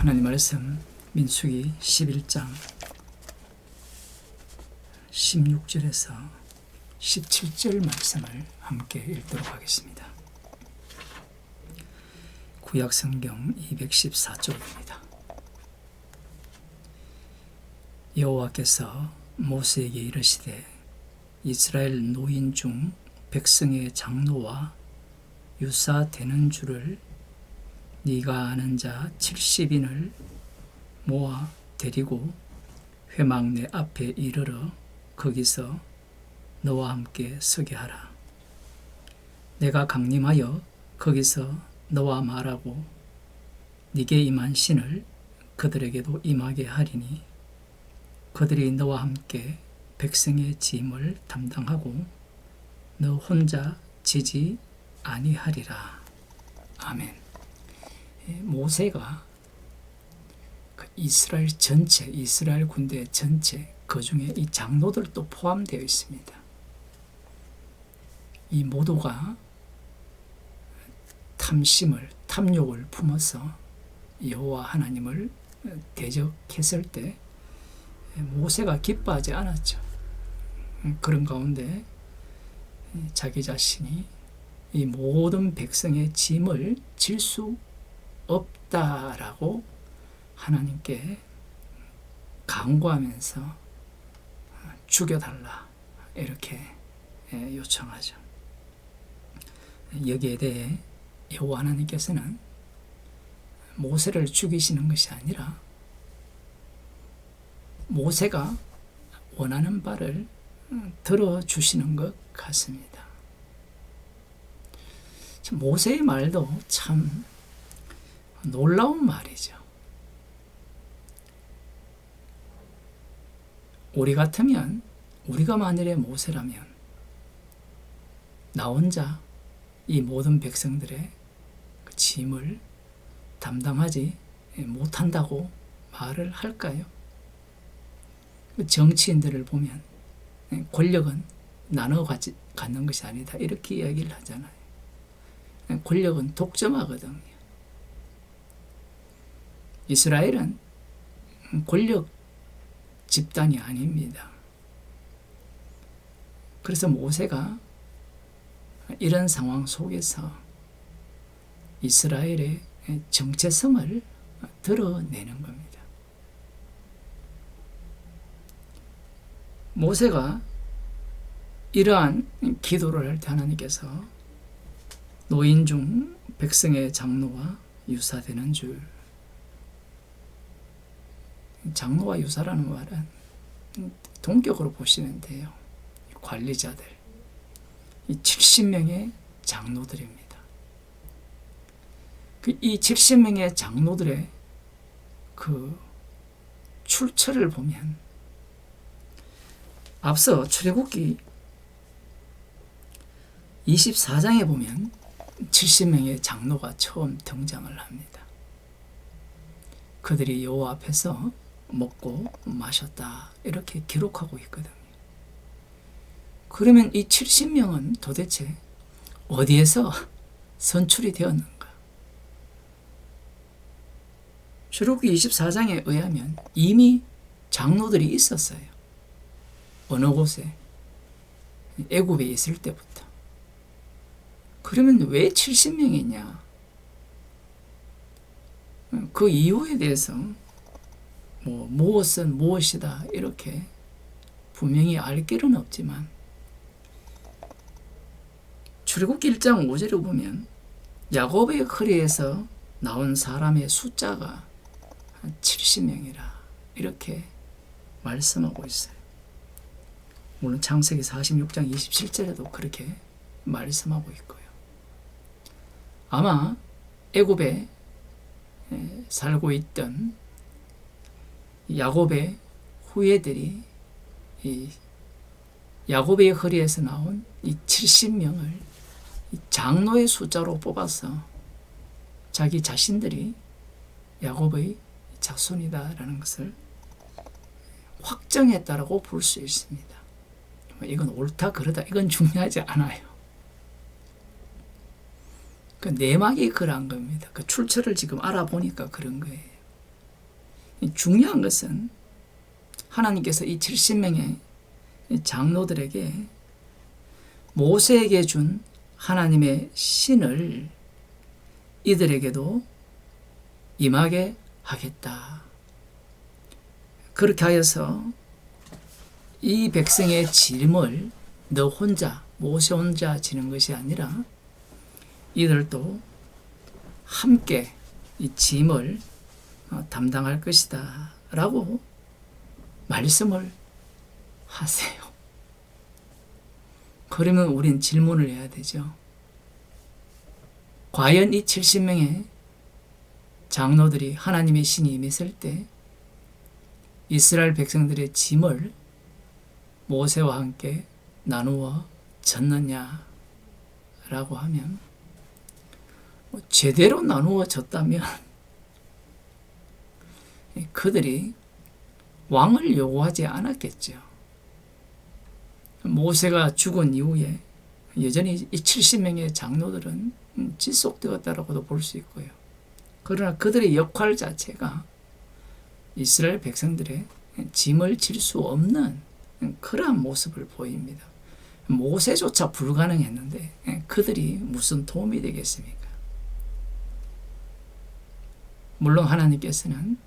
하나님 말씀 민수기 11장 16절에서 17절 말씀을 함께 읽도록 하겠습니다. 구약성경 214쪽입니다. 여호와께서 모세에게 이르시되 이스라엘 노인 중 백성의 장로와 유사되는 줄을 네가 아는 자 70인을 모아 데리고 회막 내 앞에 이르러 거기서 너와 함께 서게 하라. 내가 강림하여 거기서 너와 말하고 네게 임한 신을 그들에게도 임하게 하리니 그들이 너와 함께 백성의 짐을 담당하고 너 혼자 지지 아니하리라. 아멘. 모세가 이스라엘 전체, 이스라엘 군대 전체, 그 중에 이 장로들도 포함되어 있습니다. 이 모두가 탐욕을 품어서 여호와 하나님을 대적했을 때 모세가 기뻐하지 않았죠. 그런 가운데 자기 자신이 이 모든 백성의 짐을 질 수 없다라고 하나님께 간구하면서 죽여달라 이렇게 요청하죠. 여기에 대해 여호와 하나님께서는 모세를 죽이시는 것이 아니라 모세가 원하는 바를 들어주시는 것 같습니다. 모세의 말도 참 놀라운 말이죠. 우리 같으면, 우리가 만일에 모세라면 나 혼자 이 모든 백성들의 그 짐을 담당하지 못한다고 말을 할까요? 정치인들을 보면 권력은 나눠 갖는 것이 아니다 이렇게 이야기를 하잖아요. 권력은 독점하거든요. 이스라엘은 권력 집단이 아닙니다. 그래서 모세가 이런 상황 속에서 이스라엘의 정체성을 드러내는 겁니다. 모세가 이러한 기도를 할 때 하나님께서 노인 중 백성의 장로와 유사되는 줄, 장로와 유사라는 말은 동격으로 보시면 돼요. 관리자들, 이 70명의 장로들입니다. 이 70명의 장로들의 그 출처를 보면 앞서 출애굽기 24장에 보면 70명의 장로가 처음 등장을 합니다. 그들이 여호와 앞에서 먹고 마셨다 이렇게 기록하고 있거든요. 그러면 이 70명은 도대체 어디에서 선출이 되었는가? 출애굽기 24장에 의하면 이미 장로들이 있었어요. 어느 곳에? 애굽에 있을 때부터. 그러면 왜 70명이냐? 그 이유에 대해서 무엇은 무엇이다 이렇게 분명히 알 길은 없지만 출애굽기 1장 5절에 보면 야곱의 허리에서 나온 사람의 숫자가 70명이라 이렇게 말씀하고 있어요. 물론 창세기 46장 27절에도 그렇게 말씀하고 있고요. 아마 애굽에 살고 있던 야곱의 후예들이 이 야곱의 허리에서 나온 이 70명을 장로의 숫자로 뽑아서 자기 자신들이 야곱의 자손이다라는 것을 확정했다라고 볼 수 있습니다. 이건 옳다 그러다 이건 중요하지 않아요. 그 내막이 그런 겁니다. 그 출처를 지금 알아보니까 그런 거예요. 중요한 것은 하나님께서 이 70명의 장로들에게 모세에게 준 하나님의 신을 이들에게도 임하게 하겠다. 그렇게 하여서 이 백성의 짐을 너 혼자, 모세 혼자 지는 것이 아니라 이들도 함께 이 짐을 담당할 것이다 라고 말씀을 하세요. 그러면 우린 질문을 해야 되죠. 과연 이 70명의 장로들이 하나님의 신이 임했을 때 이스라엘 백성들의 짐을 모세와 함께 나누어 졌느냐라고 하면 제대로 나누어 졌다면 그들이 왕을 요구하지 않았겠죠. 모세가 죽은 이후에 여전히 이 70명의 장로들은 지속되었다라고도 볼 수 있고요. 그러나 그들의 역할 자체가 이스라엘 백성들의 짐을 질 수 없는 그러한 모습을 보입니다. 모세조차 불가능했는데 그들이 무슨 도움이 되겠습니까? 물론 하나님께서는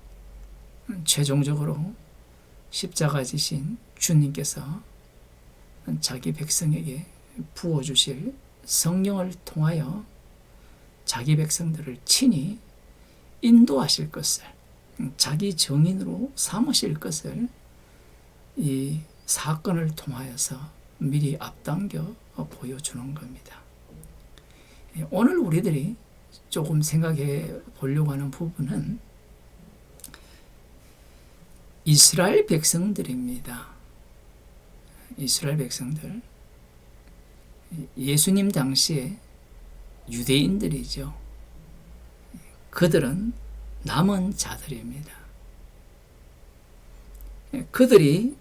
최종적으로 십자가 지신 주님께서 자기 백성에게 부어주실 성령을 통하여 자기 백성들을 친히 인도하실 것을, 자기 정인으로 삼으실 것을 이 사건을 통하여서 미리 앞당겨 보여주는 겁니다. 오늘 우리들이 조금 생각해 보려고 하는 부분은 이스라엘 백성들입니다. 이스라엘 백성들. 예수님 당시에 유대인들이죠. 그들은 남은 자들입니다. 그들이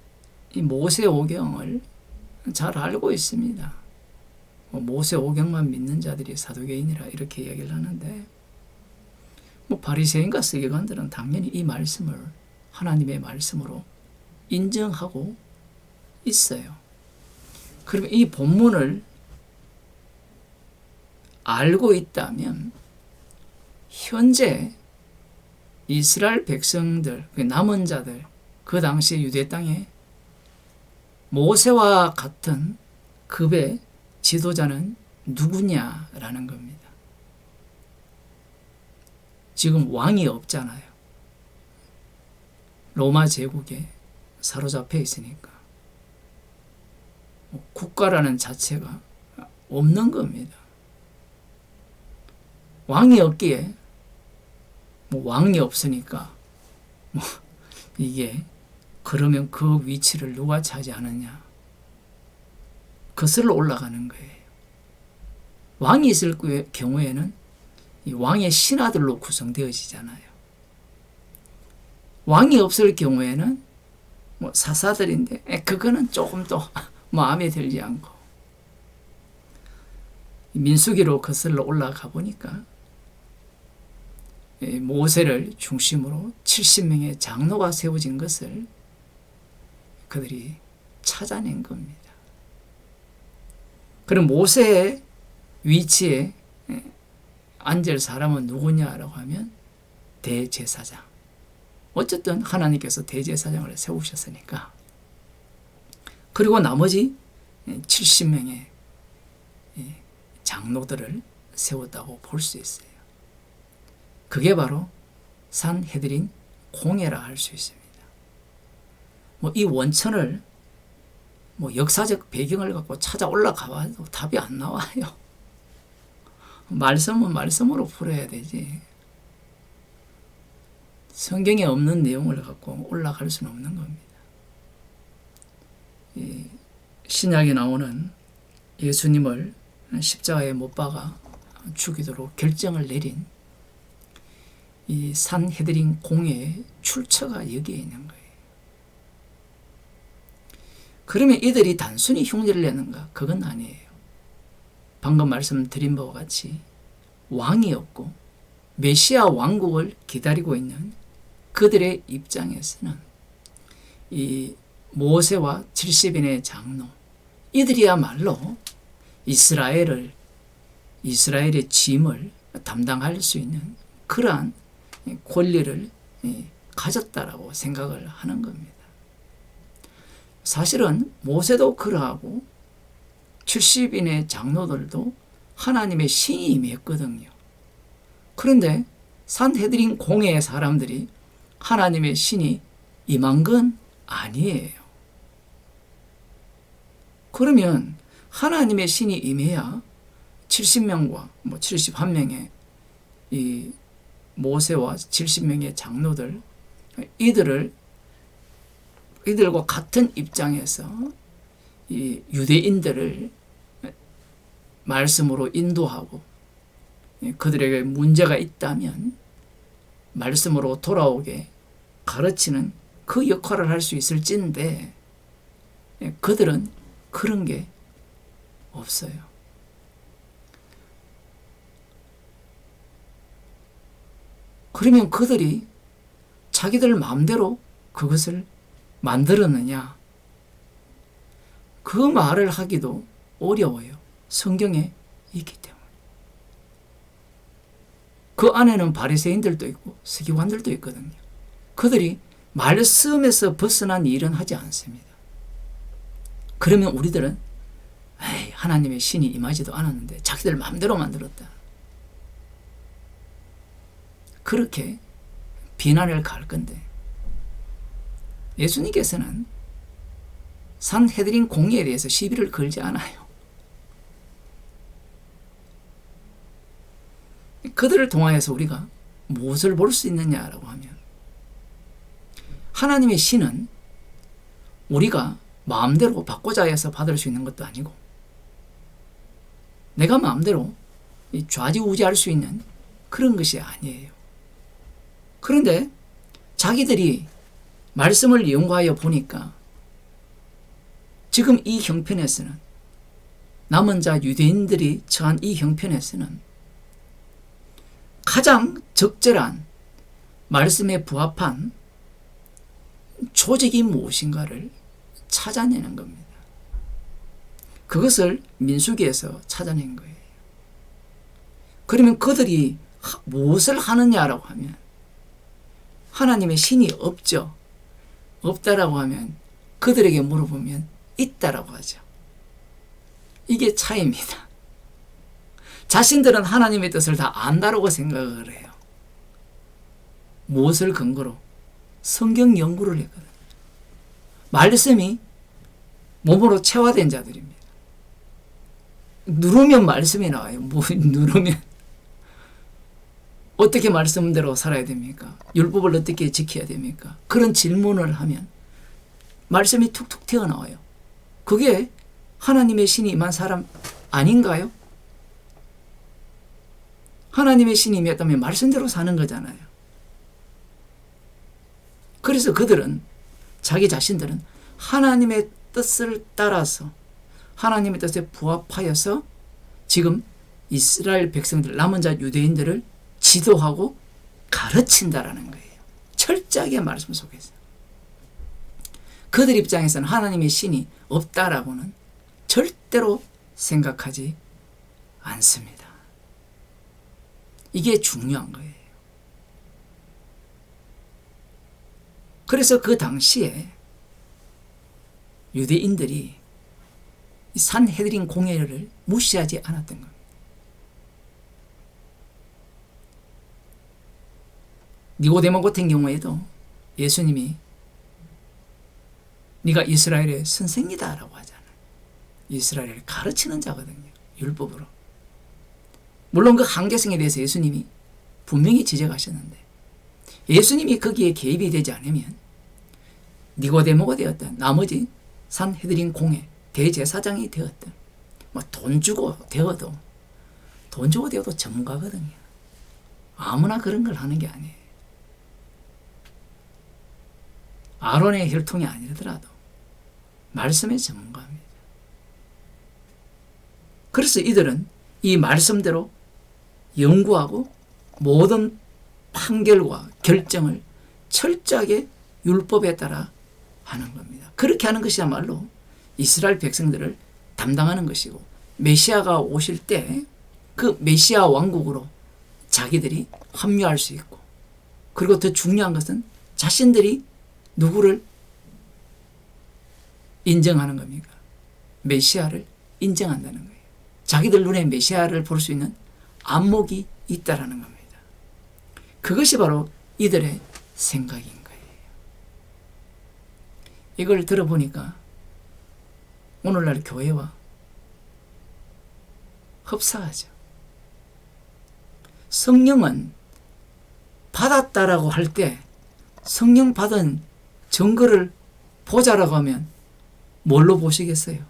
이 모세오경을 잘 알고 있습니다. 모세오경만 믿는 자들이 사두개인이라 이렇게 이야기를 하는데 바리새인과 서기관들은 당연히 이 말씀을 하나님의 말씀으로 인정하고 있어요. 그러면 이 본문을 알고 있다면 현재 이스라엘 백성들, 남은 자들, 그 당시 유대 땅에 모세와 같은 급의 지도자는 누구냐라는 겁니다. 지금 왕이 없잖아요. 로마 제국에 사로잡혀 있으니까 국가라는 자체가 없는 겁니다. 왕이 없기에 왕이 없으니까 이게 그러면 그 위치를 누가 차지하느냐? 거슬러 올라가는 거예요. 왕이 있을 경우에는 이 왕의 신하들로 구성되어지잖아요. 왕이 없을 경우에는 사사들인데 그거는 조금 더 마음에 들지 않고 민수기로 거슬러 올라가 보니까 모세를 중심으로 70명의 장로가 세워진 것을 그들이 찾아낸 겁니다. 그럼 모세의 위치에 앉을 사람은 누구냐라고 하면 대제사장. 어쨌든 하나님께서 대제사장을 세우셨으니까. 그리고 나머지 70명의 장로들을 세웠다고 볼 수 있어요. 그게 바로 산헤드린 공회라 할 수 있습니다. 이 원천을 역사적 배경을 갖고 찾아 올라가 봐도 답이 안 나와요. 말씀은 말씀으로 풀어야 되지. 성경에 없는 내용을 갖고 올라갈 수는 없는 겁니다. 신약에 나오는 예수님을 십자가에 못 박아 죽이도록 결정을 내린 이 산헤드린 공회의 출처가 여기에 있는 거예요. 그러면 이들이 단순히 흉내를 내는가? 그건 아니에요. 방금 말씀드린 바와 같이 왕이 없고 메시아 왕국을 기다리고 있는 그들의 입장에서는 이 모세와 70인의 장로, 이들이야말로 이스라엘의 짐을 담당할 수 있는 그러한 권리를 가졌다라고 생각을 하는 겁니다. 사실은 모세도 그러하고 70인의 장로들도 하나님의 신이 임했거든요. 그런데 산헤드린 공회의 사람들이 하나님의 신이 임한 건 아니에요. 그러면 하나님의 신이 임해야 70명과 71명의 이 모세와 70명의 장로들, 이들과 같은 입장에서 이 유대인들을 말씀으로 인도하고 그들에게 문제가 있다면 말씀으로 돌아오게 가르치는 그 역할을 할 수 있을진데 그들은 그런 게 없어요. 그러면 그들이 자기들 마음대로 그것을 만들었느냐? 그 말을 하기도 어려워요. 성경에 있기 때문에. 그 안에는 바리새인들도 있고 서기관들도 있거든요. 그들이 말씀에서 벗어난 일은 하지 않습니다. 그러면 우리들은 하나님의 신이 임하지도 않았는데 자기들 마음대로 만들었다. 그렇게 비난을 가할 건데 예수님께서는 산헤드린 공의에 대해서 시비를 걸지 않아요. 그들을 통하여서 우리가 무엇을 볼 수 있느냐라고 하면 하나님의 신은 우리가 마음대로 받고자 해서 받을 수 있는 것도 아니고 내가 마음대로 좌지우지할 수 있는 그런 것이 아니에요. 그런데 자기들이 말씀을 연구하여 보니까 지금 이 형편에서는 남은 자 유대인들이 처한 이 형편에서는 가장 적절한 말씀에 부합한 조직이 무엇인가를 찾아내는 겁니다. 그것을 민수기에서 찾아낸 거예요. 그러면 그들이 무엇을 하느냐라고 하면 하나님의 신이 없죠. 없다라고 하면 그들에게 물어보면 있다라고 하죠. 이게 차이입니다. 자신들은 하나님의 뜻을 다 안다라고 생각을 해요. 무엇을 근거로? 성경 연구를 했거든요. 말씀이 몸으로 체화된 자들입니다. 누르면 말씀이 나와요. 누르면 어떻게 말씀대로 살아야 됩니까? 율법을 어떻게 지켜야 됩니까? 그런 질문을 하면 말씀이 툭툭 튀어나와요. 그게 하나님의 신이 임한 사람 아닌가요? 하나님의 신이 임했다면 말씀대로 사는 거잖아요. 그래서 그들은 자기 자신들은 하나님의 뜻을 따라서 하나님의 뜻에 부합하여서 지금 이스라엘 백성들, 남은 자 유대인들을 지도하고 가르친다라는 거예요. 철저하게 말씀 속에서. 그들 입장에서는 하나님의 신이 없다라고는 절대로 생각하지 않습니다. 이게 중요한 거예요. 그래서 그 당시에 유대인들이 산헤드린 공회를 무시하지 않았던 겁니다. 니고데모 같은 경우에도 예수님이 네가 이스라엘의 선생이다라고 하잖아요. 이스라엘을 가르치는 자거든요. 율법으로. 물론 그 한계성에 대해서 예수님이 분명히 지적하셨는데 예수님이 거기에 개입이 되지 않으면 니고데모가 되었던 나머지 산헤드린 공회 대제사장이 되었던 돈 주고 되어도 전문가거든요. 아무나 그런 걸 하는 게 아니에요. 아론의 혈통이 아니더라도 말씀의 전문가입니다. 그래서 이들은 이 말씀대로 연구하고 모든 판결과 결정을 철저하게 율법에 따라 하는 겁니다. 그렇게 하는 것이야말로 이스라엘 백성들을 담당하는 것이고, 메시아가 오실 때 그 메시아 왕국으로 자기들이 합류할 수 있고, 그리고 더 중요한 것은 자신들이 누구를 인정하는 겁니까? 메시아를 인정한다는 거예요. 자기들 눈에 메시아를 볼 수 있는 안목이 있다라는 겁니다. 그것이 바로 이들의 생각인 거예요. 이걸 들어보니까 오늘날 교회와 흡사하죠. 성령은 받았다라고 할 때 성령 받은 증거를 보자라고 하면 뭘로 보시겠어요?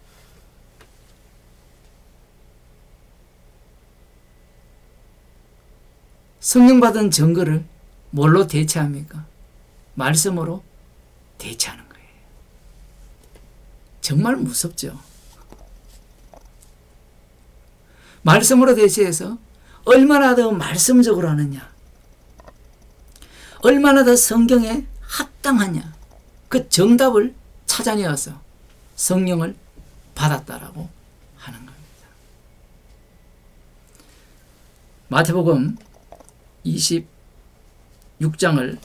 성령 받은 증거를 뭘로 대체합니까? 말씀으로 대체하는 거예요. 정말 무섭죠. 말씀으로 대체해서 얼마나 더 말씀적으로 하느냐, 얼마나 더 성경에 합당하냐, 그 정답을 찾아내어서 성령을 받았다라고 하는 겁니다. 마태복음 26장을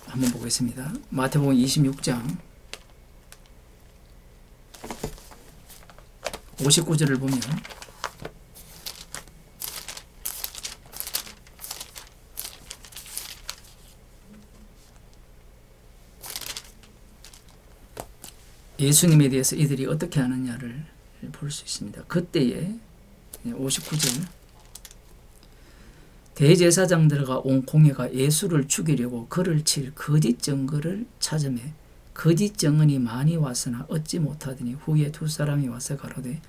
한번 보겠습니다. 마태복음 26장 59절을 보면 예수님에 대해서 이들이 어떻게 하느냐를 볼 수 있습니다. 그때에 59절, 대제사장들과 온 공회가 예수를 죽이려고 그를 칠 거짓 증거를 찾으매 거짓 증언이 많이 왔으나 얻지 못하더니 후에 두 사람이 와서 가로되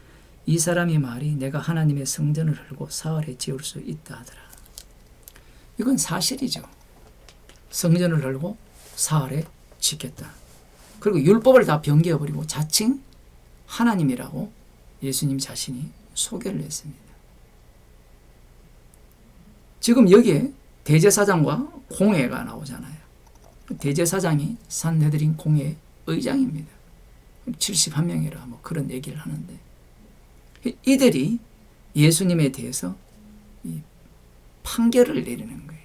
이 사람이 말이 내가 하나님의 성전을 헐고 사흘에 지을 수 있다 하더라. 이건 사실이죠. 성전을 헐고 사흘에 짓겠다. 그리고 율법을 다 변개해버리고 자칭 하나님이라고 예수님 자신이 소개를 했습니다. 지금 여기에 대제사장과 공회가 나오잖아요. 대제사장이 산헤드린 공회의 의장입니다. 71명이라 뭐 그런 얘기를 하는데, 이들이 예수님에 대해서 판결을 내리는 거예요.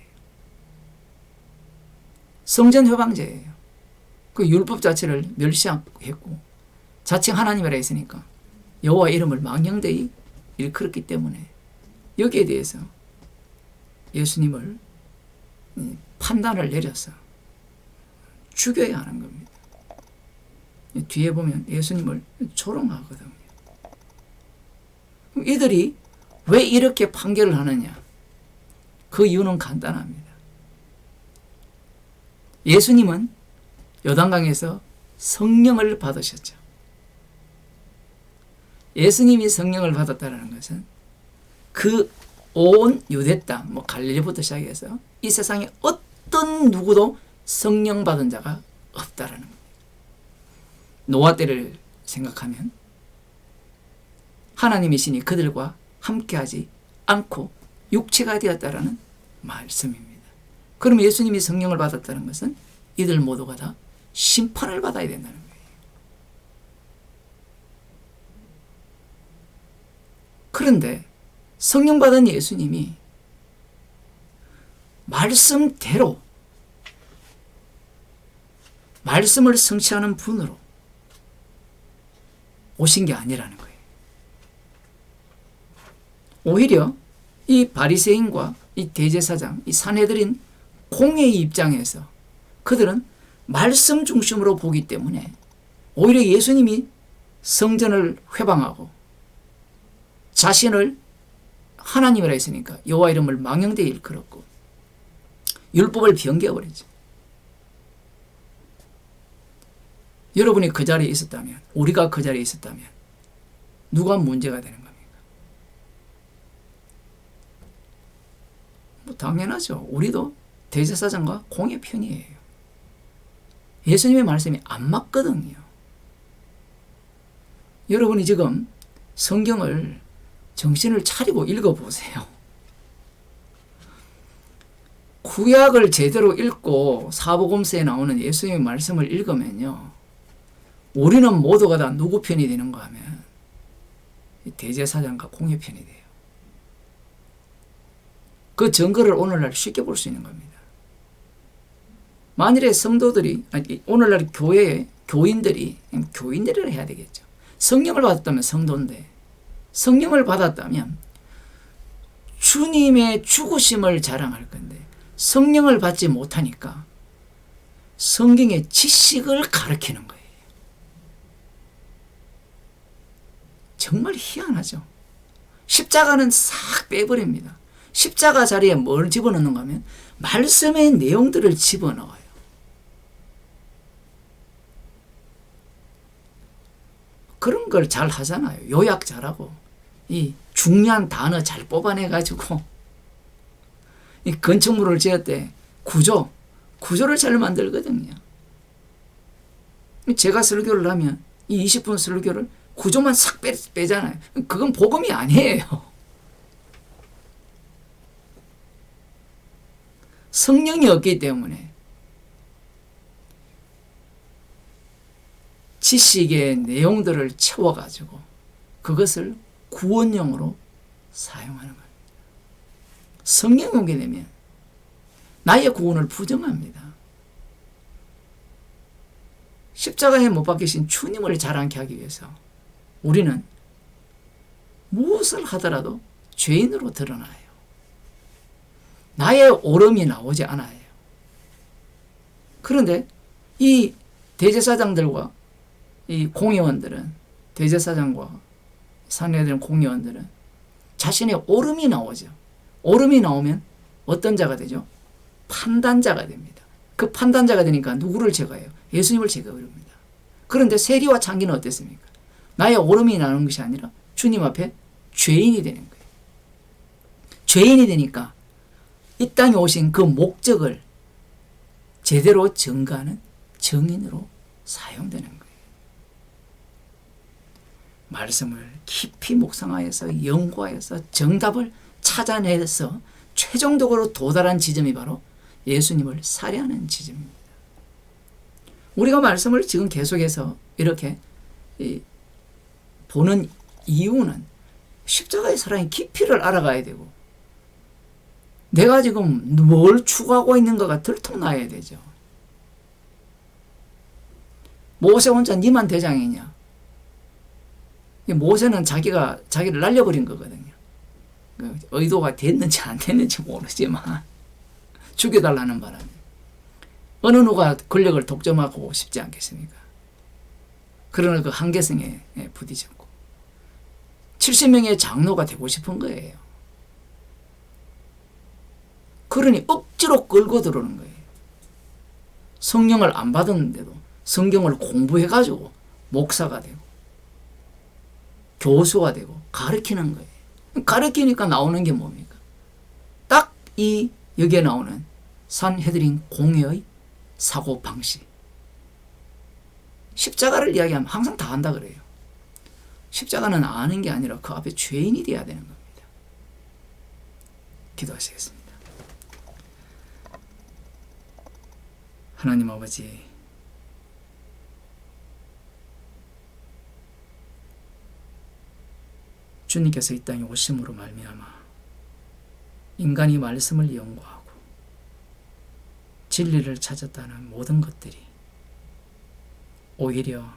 성전 회방제예요. 그 율법 자체를 멸시했고 자칭 하나님이라 했으니까 여호와 이름을 망령되이 일컬었기 때문에 여기에 대해서 예수님을 판단을 내려서 죽여야 하는 겁니다. 뒤에 보면 예수님을 조롱하거든요. 이들이 왜 이렇게 판결을 하느냐? 그 이유는 간단합니다. 예수님은 요단강에서 성령을 받으셨죠. 예수님이 성령을 받았다는 것은 그 온 유대 땅, 갈릴리부터 시작해서 이 세상에 어떤 누구도 성령 받은 자가 없다라는 겁니다. 노아 때를 생각하면 하나님이시니 그들과 함께하지 않고 육체가 되었다라는 말씀입니다. 그럼 예수님이 성령을 받았다는 것은 이들 모두가 다 심판을 받아야 된다는 거예요. 그런데 성령 받은 예수님이 말씀대로 말씀을 성취하는 분으로 오신 게 아니라는 거예요. 오히려 이 바리새인과 이 대제사장, 이 산헤드린 공회의 입장에서 그들은 말씀 중심으로 보기 때문에 오히려 예수님이 성전을 회방하고 자신을 하나님이라 했으니까 여호와 이름을 망령되이 일컬었고 율법을 변개해버리죠. 여러분이 그 자리에 있었다면, 우리가 그 자리에 있었다면 누가 문제가 되는 겁니까? 당연하죠. 우리도 대제사장과 공의 편이에요. 예수님의 말씀이 안 맞거든요. 여러분이 지금 성경을 정신을 차리고 읽어보세요. 구약을 제대로 읽고 사복음서에 나오는 예수님의 말씀을 읽으면요, 우리는 모두가 다 누구 편이 되는가 하면 대제사장과 공의 편이 돼요. 그 증거를 오늘날 쉽게 볼 수 있는 겁니다. 만일에 성도들이, 오늘날 교회에 교인들이라 해야 되겠죠. 성령을 받았다면 성도인데, 성령을 받았다면 주님의 죽으심을 자랑할 건데, 성령을 받지 못하니까 성경의 지식을 가르치는 거예요. 정말 희한하죠. 십자가는 싹 빼버립니다. 십자가 자리에 뭘 집어넣는가 하면 말씀의 내용들을 집어넣어요. 그런 걸 잘 하잖아요. 요약 잘하고, 이 중요한 단어 잘 뽑아내가지고, 이 건축물을 지을 때 구조를 잘 만들거든요. 제가 설교를 하면 이 20분 설교를 구조만 싹 빼잖아요. 그건 복음이 아니에요. 성령이 없기 때문에 지식의 내용들을 채워가지고 그것을 구원용으로 사용하는 겁니다. 성령이 오게 되면 나의 구원을 부정합니다. 십자가에 못 박히신 주님을 자랑케 하기 위해서 우리는 무엇을 하더라도 죄인으로 드러나요. 나의 옳음이 나오지 않아요. 그런데 이 대제사장들과 이 공의원들은, 대제사장과 산헤드린 공의원들은 자신의 옳음이 나오죠. 옳음이 나오면 어떤 자가 되죠? 판단자가 됩니다. 그 판단자가 되니까 누구를 제거해요? 예수님을 제거합니다. 그런데 세리와 창기는 어땠습니까? 나의 옳음이 나는 것이 아니라 주님 앞에 죄인이 되는 거예요. 죄인이 되니까 이 땅에 오신 그 목적을 제대로 증거하는 증인으로 사용되는 거예요. 말씀을 깊이 묵상하여서 연구하여서 정답을 찾아내서 최종적으로 도달한 지점이 바로 예수님을 살해하는 지점입니다. 우리가 말씀을 지금 계속해서 이렇게 보는 이유는 십자가의 사랑의 깊이를 알아가야 되고, 내가 지금 뭘 추구하고 있는가가 들통나야 되죠. 모세 혼자 니만 대장이냐? 모세는 자기를 날려버린 거거든요. 의도가 됐는지 안 됐는지 모르지만 죽여달라는 바람에 어느 누가 권력을 독점하고 싶지 않겠습니까? 그러나 그 한계성에 부딪혔고 70명의 장로가 되고 싶은 거예요. 그러니 억지로 끌고 들어오는 거예요. 성령을 안 받았는데도 성경을 공부해가지고 목사가 되고 교수가 되고 가르치는 거예요. 가르치니까 나오는 게 뭡니까? 딱 여기에 나오는 산헤드린 공회의 사고 방식. 십자가를 이야기하면 항상 다 안다 그래요. 십자가는 아는 게 아니라 그 앞에 죄인이 되어야 되는 겁니다. 기도하시겠습니다. 하나님 아버지, 주님께서 이 땅에 오심으로 말미암아 인간이 말씀을 연구하고 진리를 찾았다는 모든 것들이 오히려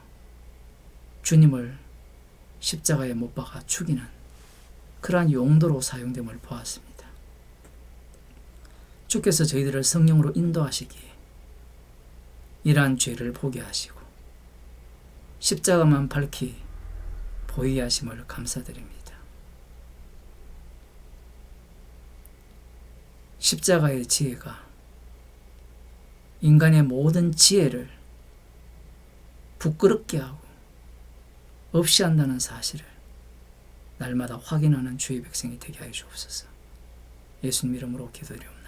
주님을 십자가에 못 박아 죽이는 그러한 용도로 사용됨을 보았습니다. 주께서 저희들을 성령으로 인도하시기에 이러한 죄를 보게 하시고 십자가만 밝히 보이게 하심을 감사드립니다. 십자가의 지혜가 인간의 모든 지혜를 부끄럽게 하고 없이 한다는 사실을 날마다 확인하는 주의 백성이 되게 하여 주옵소서. 예수님 이름으로 기도드립니다.